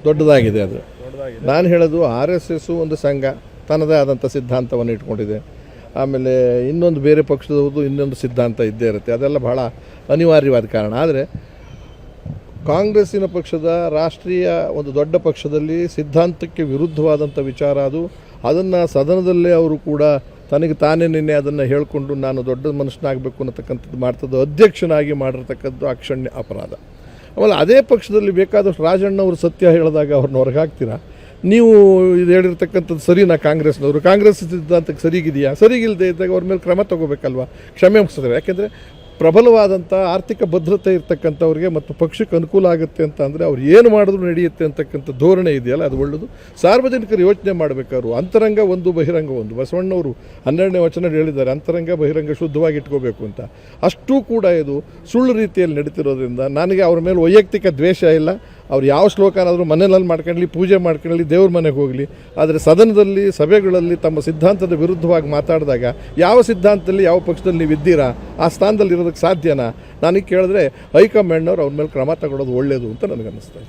ದೊಡ್ಡದಾಗಿದೆ ಅದು. ನಾನು ಹೇಳೋದು RSS ಒಂದು ಸಂಘ ತನ್ನದೇ ಆದಂಥ ಸಿದ್ಧಾಂತವನ್ನು ಇಟ್ಕೊಂಡಿದೆ. ಆಮೇಲೆ ಇನ್ನೊಂದು ಬೇರೆ ಪಕ್ಷದವ್ರದ್ದು ಇನ್ನೊಂದು ಸಿದ್ಧಾಂತ ಇದ್ದೇ ಇರುತ್ತೆ. ಅದೆಲ್ಲ ಬಹಳ ಅನಿವಾರ್ಯವಾದ ಕಾರಣ. ಆದರೆ ಕಾಂಗ್ರೆಸ್ಸಿನ ಪಕ್ಷದ ರಾಷ್ಟ್ರೀಯ ಒಂದು ದೊಡ್ಡ ಪಕ್ಷದಲ್ಲಿ ಸಿದ್ಧಾಂತಕ್ಕೆ ವಿರುದ್ಧವಾದಂಥ ವಿಚಾರ ಅದು. ಅದನ್ನು ಸದನದಲ್ಲೇ ಅವರು ಕೂಡ ತನಗೆ ತಾನೇ ನಿನ್ನೆ ಅದನ್ನು ಹೇಳಿಕೊಂಡು ನಾನು ದೊಡ್ಡ ಮನುಷ್ಯನಾಗಬೇಕು ಅನ್ನತಕ್ಕಂಥದ್ದು ಮಾಡ್ತದ್ದು ಅಧ್ಯಕ್ಷನಾಗಿ ಮಾಡಿರ್ತಕ್ಕದ್ದು ಅಕ್ಷಣ್ಯ ಅಪರಾಧ. ಆಮೇಲೆ ಅದೇ ಪಕ್ಷದಲ್ಲಿ ಬೇಕಾದಷ್ಟು ರಾಜಣ್ಣವರು ಸತ್ಯ ಹೇಳಿದಾಗ ಅವ್ರನ್ನ ಹೊರಗೆ ಹಾಕ್ತೀರಾ? ನೀವು ಇದು ಹೇಳಿರ್ತಕ್ಕಂಥದ್ದು ಸರಿನಾ? ಕಾಂಗ್ರೆಸ್ ಸಿದ್ಧಾಂತಕ್ಕೆ ಸರಿಗಿದೆಯಾ? ಸರಿಗಿಲ್ಲದೆ ಇದ್ದಾಗ ಅವ್ರ ಮೇಲೆ ಕ್ರಮ ತಗೋಬೇಕಲ್ವ, ಕ್ಷಮೆ ಮುಗಿಸ್ತದೆ. ಯಾಕೆಂದರೆ ಪ್ರಬಲವಾದಂಥ ಆರ್ಥಿಕ ಭದ್ರತೆ ಇರ್ತಕ್ಕಂಥವ್ರಿಗೆ ಮತ್ತು ಪಕ್ಷಕ್ಕೆ ಅನುಕೂಲ ಆಗುತ್ತೆ ಅಂತ ಅಂದರೆ ಅವ್ರು ಏನು ಮಾಡಿದ್ರು ನಡೆಯುತ್ತೆ ಅಂತಕ್ಕಂಥ ಧೋರಣೆ ಇದೆಯಲ್ಲ, ಅದು ಒಳ್ಳೆಯದು. ಸಾರ್ವಜನಿಕರು ಯೋಚನೆ ಮಾಡಬೇಕಾದ್ರು ಅಂತರಂಗ ಒಂದು ಬಹಿರಂಗ ಒಂದು. ಬಸವಣ್ಣವರು 12ನೇ ವಚನ ಹೇಳಿದ್ದಾರೆ, ಅಂತರಂಗ ಬಹಿರಂಗ ಶುದ್ಧವಾಗಿ ಇಟ್ಕೋಬೇಕು ಅಂತ. ಅಷ್ಟೂ ಕೂಡ ಇದು ಸುಳ್ಳು ರೀತಿಯಲ್ಲಿ ನಡೀತಿರೋದ್ರಿಂದ ನನಗೆ ಅವ್ರ ಮೇಲೆ ವೈಯಕ್ತಿಕ ದ್ವೇಷ ಇಲ್ಲ. ಅವ್ರು ಯಾವ ಶ್ಲೋಕನಾದರೂ ಮನೆಯಲ್ಲಿ ಮಾಡ್ಕೊಳ್ಳಿ, ಪೂಜೆ ಮಾಡ್ಕೊಳ್ಳಿ, ದೇವ್ರ ಮನೆಗೆ ಹೋಗಲಿ. ಆದರೆ ಸದನದಲ್ಲಿ ಸಭೆಗಳಲ್ಲಿ ತಮ್ಮ ಸಿದ್ಧಾಂತದ ವಿರುದ್ಧವಾಗಿ ಮಾತಾಡಿದಾಗ ಯಾವ ಸಿದ್ಧಾಂತದಲ್ಲಿ ಯಾವ ಪಕ್ಷದಲ್ಲಿ ನೀವು ಇದ್ದೀರಾ, ಆ ಸ್ಥಾನದಲ್ಲಿ ಇರೋದಕ್ಕೆ ಸಾಧ್ಯನಾ? ನನಗೆ ಕೇಳಿದ್ರೆ ಹೈಕಮಾಂಡ್ನವ್ರು ಅವ್ರ ಮೇಲೆ ಕ್ರಮ ತಗೊಳ್ಳೋದು ಒಳ್ಳೆಯದು ಅಂತ ನನಗನ್ನಿಸ್ತಾ ಇದೆ.